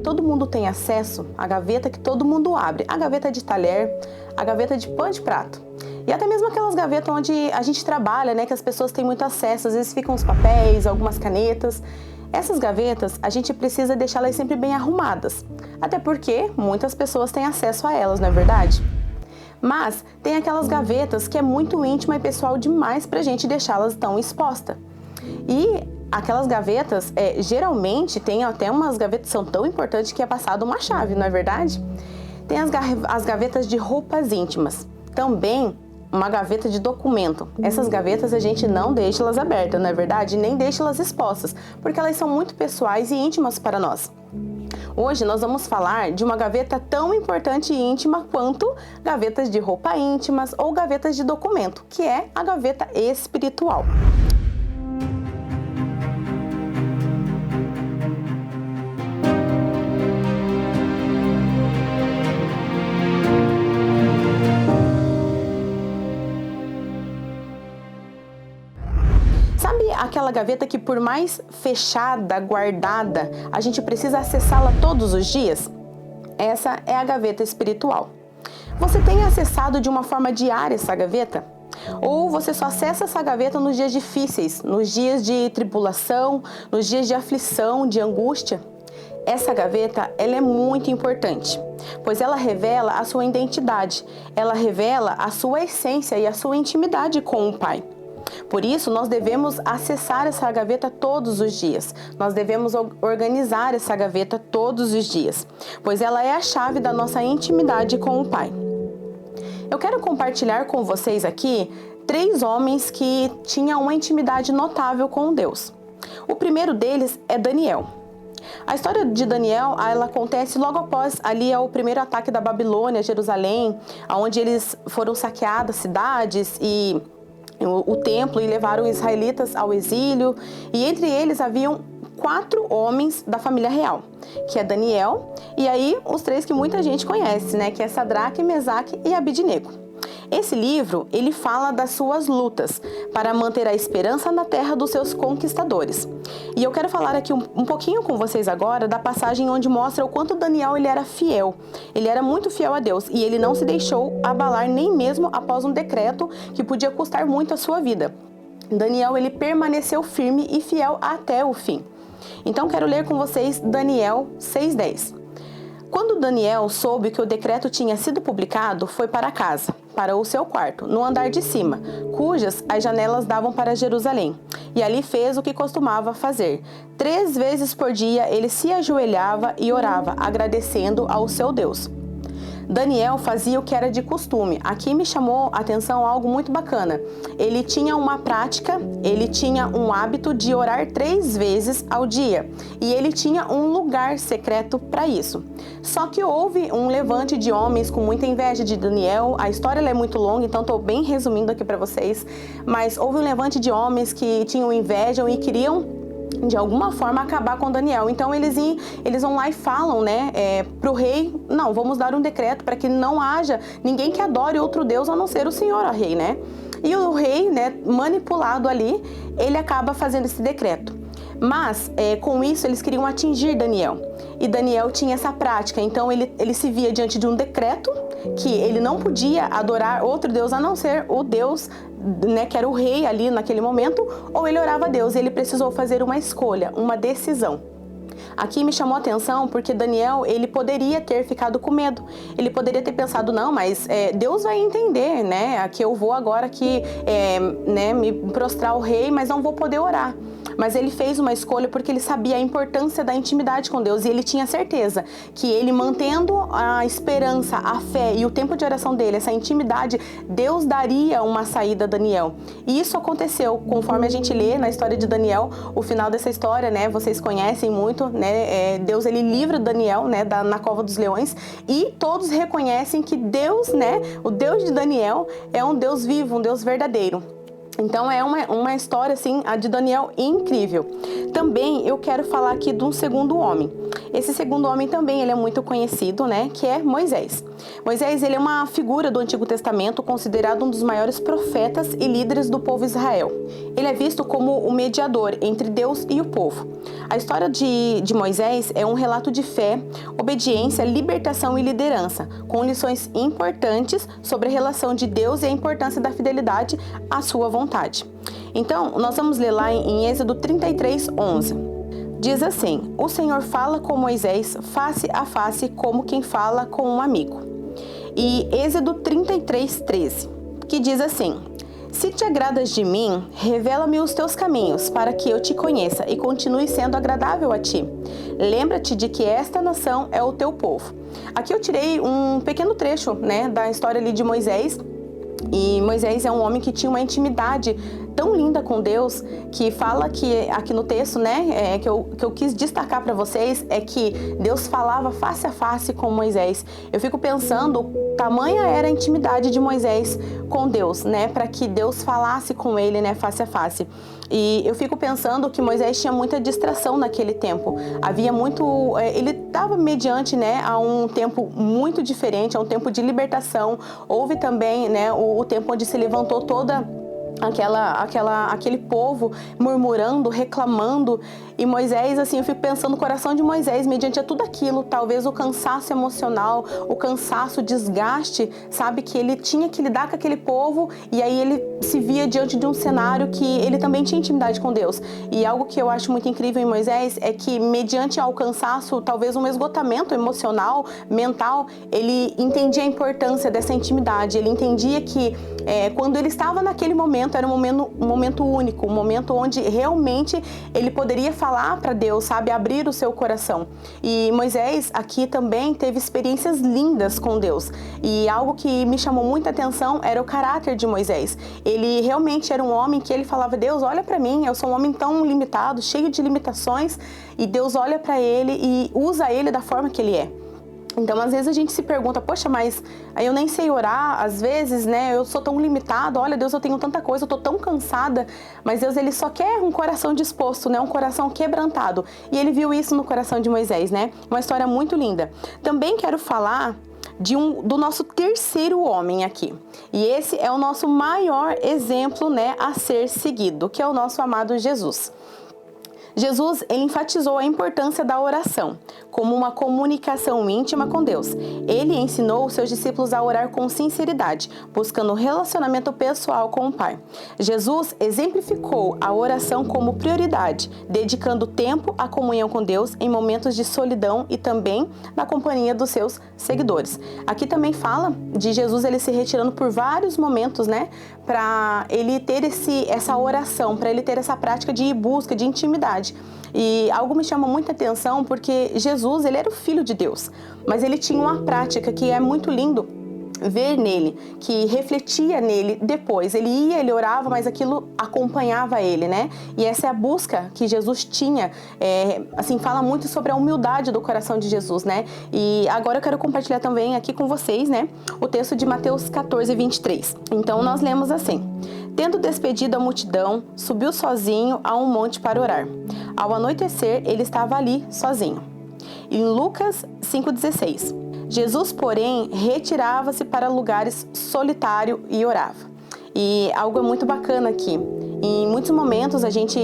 todo mundo tem acesso, a gaveta que todo mundo abre, a gaveta de talher, a gaveta de pano de prato. E até mesmo aquelas gavetas onde a gente trabalha, né, que as pessoas têm muito acesso, às vezes ficam os papéis, algumas canetas. Essas gavetas, a gente precisa deixá-las sempre bem arrumadas, até porque muitas pessoas têm acesso a elas, não é verdade? Mas tem aquelas gavetas que é muito íntima e pessoal demais pra gente deixá-las tão exposta. E aquelas gavetas, geralmente, tem até umas gavetas que são tão importantes que é passada uma chave, não é verdade? Tem as gavetas de roupas íntimas. Também uma gaveta de documento. Essas gavetas a gente não deixa elas abertas, não é verdade? Nem deixa elas expostas, porque elas são muito pessoais e íntimas para nós. Hoje nós vamos falar de uma gaveta tão importante e íntima quanto gavetas de roupa íntimas ou gavetas de documento, que é a gaveta espiritual. Sabe aquela gaveta que, por mais fechada, guardada, a gente precisa acessá-la todos os dias? Essa é a gaveta espiritual. Você tem acessado de uma forma diária essa gaveta? Ou você só acessa essa gaveta nos dias difíceis, nos dias de tribulação, nos dias de aflição, de angústia? Essa gaveta, ela é muito importante, pois ela revela a sua identidade, ela revela a sua essência e a sua intimidade com o Pai. Por isso, nós devemos acessar essa gaveta todos os dias. Nós devemos organizar essa gaveta todos os dias, pois ela é a chave da nossa intimidade com o Pai. Eu quero compartilhar com vocês aqui 3 homens que tinham uma intimidade notável com Deus. O primeiro deles é Daniel. A história de Daniel, ela acontece logo após ali o primeiro ataque da Babilônia a Jerusalém, onde eles foram saquear as cidades e o templo e levaram os israelitas ao exílio, e entre eles haviam 4 homens da família real, que é Daniel, e aí os 3 que muita gente conhece, né, que é Sadraque, Mesaque e Abidnego. Esse livro, ele fala das suas lutas para manter a esperança na terra dos seus conquistadores. E eu quero falar aqui um pouquinho com vocês agora da passagem onde mostra o quanto Daniel ele era fiel. Ele era muito fiel a Deus e ele não se deixou abalar nem mesmo após um decreto que podia custar muito a sua vida. Daniel, ele permaneceu firme e fiel até o fim. Então, quero ler com vocês Daniel 6:10. Quando Daniel soube que o decreto tinha sido publicado, foi para casa, para o seu quarto, no andar de cima, cujas as janelas davam para Jerusalém. E ali fez o que costumava fazer. 3 vezes por dia ele se ajoelhava e orava, agradecendo ao seu Deus. Daniel fazia o que era de costume. Aqui me chamou a atenção algo muito bacana. Ele tinha uma prática, ele tinha um hábito de orar 3 vezes ao dia. E ele tinha um lugar secreto para isso. Só que houve um levante de homens com muita inveja de Daniel. A história é muito longa, então estou bem resumindo aqui para vocês. Mas houve um levante de homens que tinham inveja e queriam de alguma forma acabar com Daniel. Então eles vão lá e falam, né, pro rei, não, vamos dar um decreto para que não haja ninguém que adore outro Deus a não ser o Senhor, ó rei, né? E o rei, né, manipulado ali, ele acaba fazendo esse decreto. Mas, com isso, eles queriam atingir Daniel. E Daniel tinha essa prática, então ele se via diante de um decreto que ele não podia adorar outro Deus a não ser o Deus, né, que era o rei ali naquele momento, ou ele orava a Deus. E ele precisou fazer uma escolha, uma decisão. Aqui me chamou a atenção porque Daniel, ele poderia ter ficado com medo. Ele poderia ter pensado, não, mas Deus vai entender, né, que eu vou agora aqui, né, me prostrar ao rei, mas não vou poder orar. Mas ele fez uma escolha porque ele sabia a importância da intimidade com Deus e ele tinha certeza que ele mantendo a esperança, a fé e o tempo de oração dele, essa intimidade, Deus daria uma saída a Daniel. E isso aconteceu, conforme a gente lê na história de Daniel, o final dessa história, né, vocês conhecem muito, né, Deus ele livra Daniel, né, na cova dos leões, e todos reconhecem que Deus, né, o Deus de Daniel é um Deus vivo, um Deus verdadeiro. Então é uma história assim, a de Daniel, incrível. Também eu quero falar aqui de um segundo homem. Esse segundo homem também ele é muito conhecido, né, que é Moisés. Moisés ele é uma figura do Antigo Testamento, considerado um dos maiores profetas e líderes do povo Israel. Ele é visto como o mediador entre Deus e o povo. A história de Moisés é um relato de fé, obediência, libertação e liderança, com lições importantes sobre a relação de Deus e a importância da fidelidade à sua vontade. Então, nós vamos ler lá em Êxodo 33:11. Diz assim: o Senhor fala com Moisés face a face como quem fala com um amigo. E Êxodo 33:13, que diz assim: se te agradas de mim, revela-me os teus caminhos, para que eu te conheça e continue sendo agradável a ti. Lembra-te de que esta nação é o teu povo. Aqui eu tirei um pequeno trecho, né, da história ali de Moisés. E Moisés é um homem que tinha uma intimidade tão linda com Deus, que fala que aqui no texto, né, que eu quis destacar para vocês, é que Deus falava face a face com Moisés. Eu fico pensando, tamanha era a intimidade de Moisés com Deus, né, para que Deus falasse com ele, né, face a face. E eu fico pensando que Moisés tinha muita distração naquele tempo. Havia muito, ele estava mediante, né, a um tempo muito diferente, a um tempo de libertação. Houve também, né, o tempo onde se levantou toda aquele povo murmurando, reclamando. E Moisés, assim, eu fico pensando no coração de Moisés, mediante a tudo aquilo, talvez o cansaço emocional, o cansaço, o desgaste, sabe, que ele tinha que lidar com aquele povo, e aí ele se via diante de um cenário que ele também tinha intimidade com Deus. E algo que eu acho muito incrível em Moisés é que, mediante ao cansaço, talvez um esgotamento emocional, mental, ele entendia a importância dessa intimidade, ele entendia que quando ele estava naquele momento, era um momento único, um momento onde realmente ele poderia falar para Deus, sabe, abrir o seu coração. E Moisés aqui também teve experiências lindas com Deus. E algo que me chamou muita atenção era o caráter de Moisés. Ele realmente era um homem que ele falava: Deus, olha para mim, eu sou um homem tão limitado, cheio de limitações, e Deus olha para ele e usa ele da forma que ele é. Então, às vezes a gente se pergunta: poxa, mas eu nem sei orar, às vezes, né, eu sou tão limitado, olha, Deus, eu tenho tanta coisa, eu tô tão cansada, mas Deus, ele só quer um coração disposto, né, um coração quebrantado. E ele viu isso no coração de Moisés, né, uma história muito linda. Também quero falar do nosso terceiro homem aqui. E esse é o nosso maior exemplo, né, a ser seguido, que é o nosso amado Jesus. Jesus, ele enfatizou a importância da oração como uma comunicação íntima com Deus. Ele ensinou os seus discípulos a orar com sinceridade, buscando relacionamento pessoal com o Pai. Jesus exemplificou a oração como prioridade, dedicando tempo à comunhão com Deus em momentos de solidão e também na companhia dos seus seguidores. Aqui também fala de Jesus, ele se retirando por vários momentos, né, para ele ter essa oração, para ele ter essa prática de busca, de intimidade. E algo me chama muita atenção porque Jesus, ele era o Filho de Deus, mas ele tinha uma prática que é muito lindo ver nele, que refletia nele depois. Ele ia, ele orava, mas aquilo acompanhava ele, né? E essa é a busca que Jesus tinha, assim, fala muito sobre a humildade do coração de Jesus, né? E agora eu quero compartilhar também aqui com vocês, né, o texto de Mateus 14:23. Então nós lemos assim: tendo despedido a multidão, subiu sozinho a um monte para orar. Ao anoitecer, ele estava ali sozinho. Em Lucas 5:16, Jesus, porém, retirava-se para lugares solitários e orava. E algo é muito bacana aqui. Em muitos momentos a gente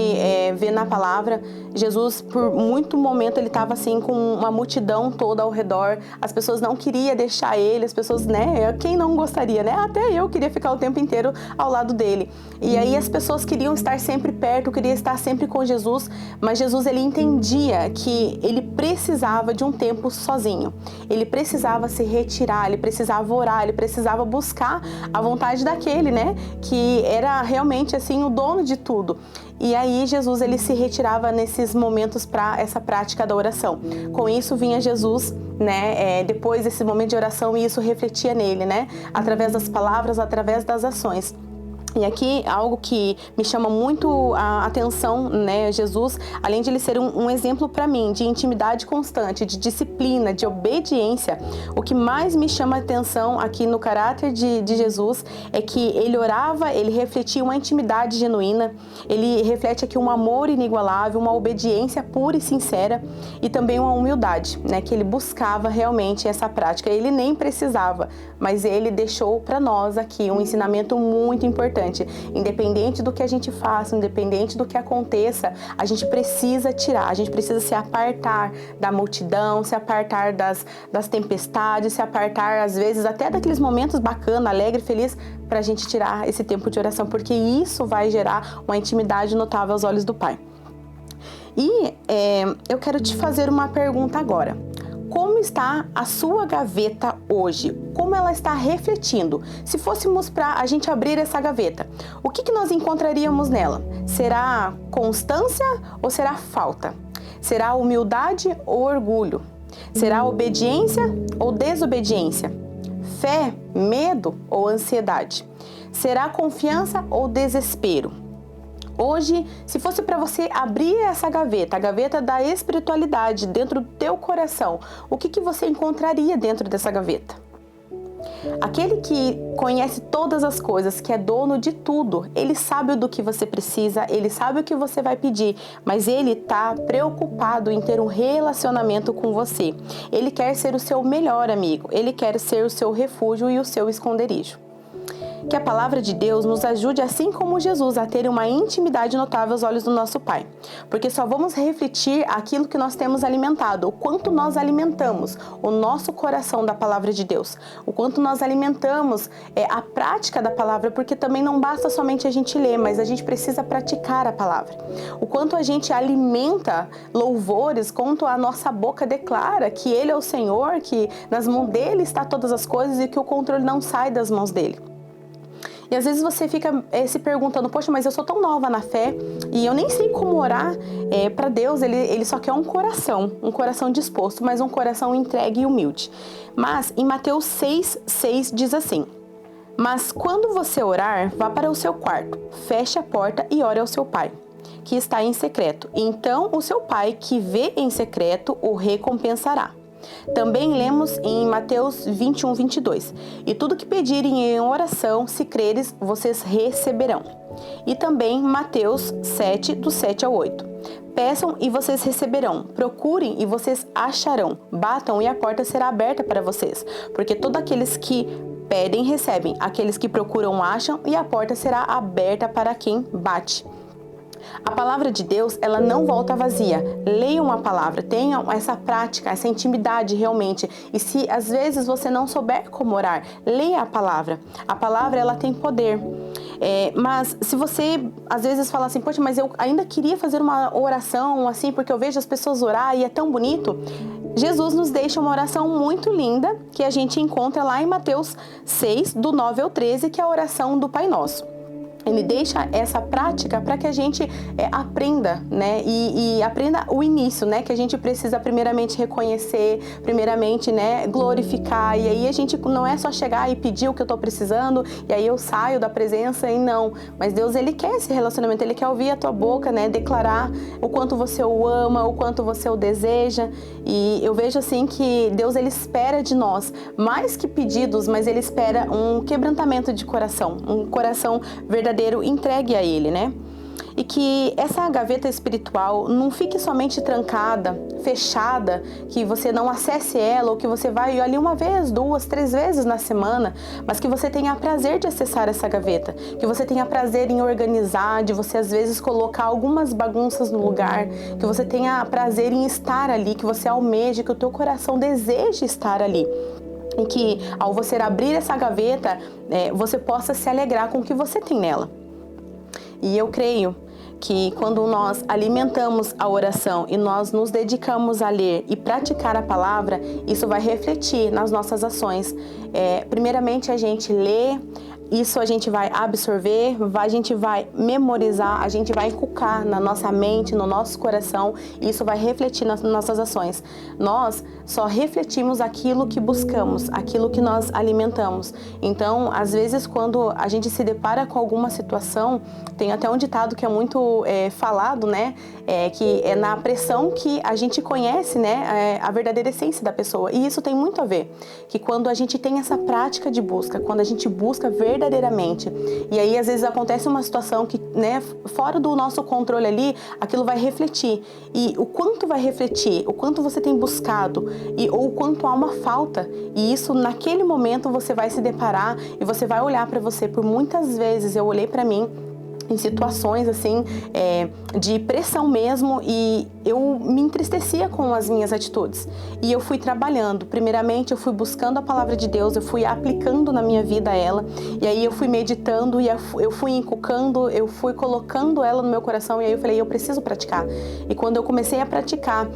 vê na palavra, Jesus, por muito momento, ele estava assim com uma multidão toda ao redor. As pessoas não queriam deixar ele, as pessoas, né? Quem não gostaria, né? Até eu queria ficar o tempo inteiro ao lado dele. E aí as pessoas queriam estar sempre perto, queriam estar sempre com Jesus, mas Jesus, ele entendia que ele precisava de um tempo sozinho. Ele precisava se retirar, ele precisava orar, ele precisava buscar a vontade daquele, né, que era realmente assim o dono de tudo. E aí Jesus, ele se retirava nesses momentos para essa prática da oração. Com isso vinha Jesus, né, depois desse momento de oração, e isso refletia nele, né, através das palavras, através das ações. E aqui, algo que me chama muito a atenção, né? Jesus, além de ele ser um exemplo para mim de intimidade constante, de disciplina, de obediência, o que mais me chama a atenção aqui no caráter de Jesus é que ele orava, ele refletia uma intimidade genuína, ele reflete aqui um amor inigualável, uma obediência pura e sincera e também uma humildade, né? Que ele buscava realmente essa prática. Ele nem precisava, mas ele deixou para nós aqui um ensinamento muito importante. Independente do que a gente faça, independente do que aconteça, a gente precisa tirar, a gente precisa se apartar da multidão, se apartar das tempestades, se apartar às vezes até daqueles momentos bacana, alegre, feliz, para a gente tirar esse tempo de oração, porque isso vai gerar uma intimidade notável aos olhos do Pai. E eu quero te fazer uma pergunta agora. Como está a sua gaveta hoje? Como ela está refletindo? Se fôssemos para a gente abrir essa gaveta, o que nós encontraríamos nela? Será constância ou será falta? Será humildade ou orgulho? Será obediência ou desobediência? Fé, medo ou ansiedade? Será confiança ou desespero? Hoje, se fosse para você abrir essa gaveta, a gaveta da espiritualidade dentro do teu coração, o que você encontraria dentro dessa gaveta? Aquele que conhece todas as coisas, que é dono de tudo, ele sabe do que você precisa, ele sabe o que você vai pedir, mas ele está preocupado em ter um relacionamento com você. Ele quer ser o seu melhor amigo, ele quer ser o seu refúgio e o seu esconderijo. Que a palavra de Deus nos ajude, assim como Jesus, a ter uma intimidade notável aos olhos do nosso Pai. Porque só vamos refletir aquilo que nós temos alimentado, o quanto nós alimentamos o nosso coração da palavra de Deus, o quanto nós alimentamos a prática da palavra, porque também não basta somente a gente ler, mas a gente precisa praticar a palavra. O quanto a gente alimenta louvores, quanto a nossa boca declara que Ele é o Senhor, que nas mãos dEle está todas as coisas e que o controle não sai das mãos dEle. E às vezes você fica se perguntando, poxa, mas eu sou tão nova na fé e eu nem sei como orar para Deus, ele só quer um coração disposto, mas um coração entregue e humilde. Mas em Mateus 6:6 diz assim: mas quando você orar, vá para o seu quarto, feche a porta e ore ao seu pai, que está em secreto. Então o seu pai, que vê em secreto, o recompensará. Também lemos em Mateus 21:22. E tudo que pedirem em oração, se creres, vocês receberão. E também Mateus 7, do 7 ao 8. Peçam e vocês receberão. Procurem e vocês acharão. Batam e a porta será aberta para vocês. Porque todos aqueles que pedem, recebem. Aqueles que procuram, acham. E a porta será aberta para quem bate. A palavra de Deus, ela não volta vazia. Leiam a palavra, tenham essa prática, essa intimidade realmente. E se às vezes você não souber como orar, leia a palavra. A palavra, ela tem poder. Mas se você às vezes fala assim, poxa, mas eu ainda queria fazer uma oração assim, porque eu vejo as pessoas orar e é tão bonito. Jesus nos deixa uma oração muito linda, que a gente encontra lá em Mateus 6, do 9 ao 13, que é a oração do Pai Nosso. Ele deixa essa prática para que a gente aprenda, né? E aprenda o início, né? Que a gente precisa primeiramente reconhecer, primeiramente, né? Glorificar. E aí a gente não é só chegar e pedir o que eu estou precisando, e aí eu saio da presença e não. Mas Deus, Ele quer esse relacionamento, Ele quer ouvir a tua boca, né? Declarar o quanto você o ama, o quanto você o deseja. E eu vejo assim que Deus, Ele espera de nós, mais que pedidos, mas Ele espera um quebrantamento de coração, um coração verdadeiro, entregue a Ele, né? E que essa gaveta espiritual não fique somente trancada, fechada, que você não acesse ela, ou que você vai ali uma vez, 2, 3 vezes na semana, mas que você tenha prazer de acessar essa gaveta, que você tenha prazer em organizar, de você às vezes colocar algumas bagunças no lugar, que você tenha prazer em estar ali, que você almeje, que o teu coração deseje estar ali. E que ao você abrir essa gaveta, você possa se alegrar com o que você tem nela. E eu creio que quando nós alimentamos a oração e nós nos dedicamos a ler e praticar a palavra, isso vai refletir nas nossas ações. Primeiramente a gente lê, isso a gente vai absorver, a gente vai memorizar, a gente vai inculcar na nossa mente, no nosso coração, e isso vai refletir nas nossas ações. Nós só refletimos aquilo que buscamos, aquilo que nós alimentamos. Então, às vezes, quando a gente se depara com alguma situação, tem até um ditado que é muito falado, né? Que é na pressão que a gente conhece, né? A verdadeira essência da pessoa. E isso tem muito a ver, que quando a gente tem essa prática de busca, quando a gente busca verdadeiramente, e aí às vezes acontece uma situação que, né, fora do nosso controle ali, aquilo vai refletir. E o quanto vai refletir, o quanto você tem buscado, ou o quanto há uma falta. E isso, naquele momento, você vai se deparar e você vai olhar para você. Por muitas vezes eu olhei para mim em situações assim, de pressão mesmo, e eu me entristecia com as minhas atitudes. E eu fui trabalhando. Primeiramente, eu fui buscando a palavra de Deus, eu fui aplicando na minha vida ela, e aí eu fui meditando, e eu fui inculcando, eu fui colocando ela no meu coração, e aí eu falei, eu preciso praticar. E quando eu comecei a praticar,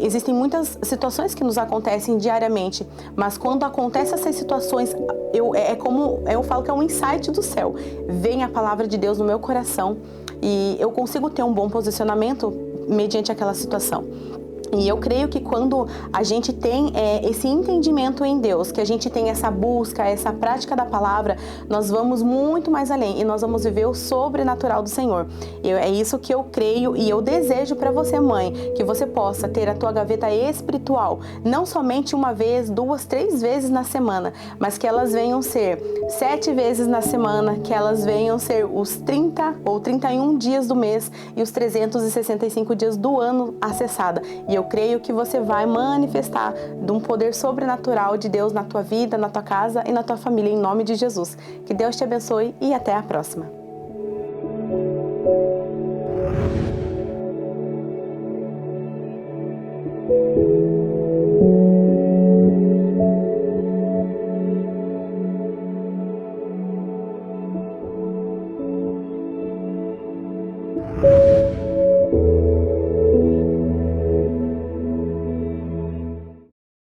existem muitas situações que nos acontecem diariamente, mas quando acontecem essas situações, eu falo que é um insight do céu. Vem a palavra de Deus no meu coração e eu consigo ter um bom posicionamento mediante aquela situação. E eu creio que quando a gente tem esse entendimento em Deus, que a gente tem essa busca, essa prática da palavra, nós vamos muito mais além e nós vamos viver o sobrenatural do Senhor. É isso que eu creio e eu desejo para você, mãe, que você possa ter a tua gaveta espiritual, não somente uma vez, 2, 3 vezes na semana, mas que elas venham ser 7 vezes na semana, que elas venham ser os 30 ou 31 dias do mês e os 365 dias do ano acessada. E eu creio que você vai manifestar de um poder sobrenatural de Deus na tua vida, na tua casa e na tua família, em nome de Jesus. Que Deus te abençoe e até a próxima.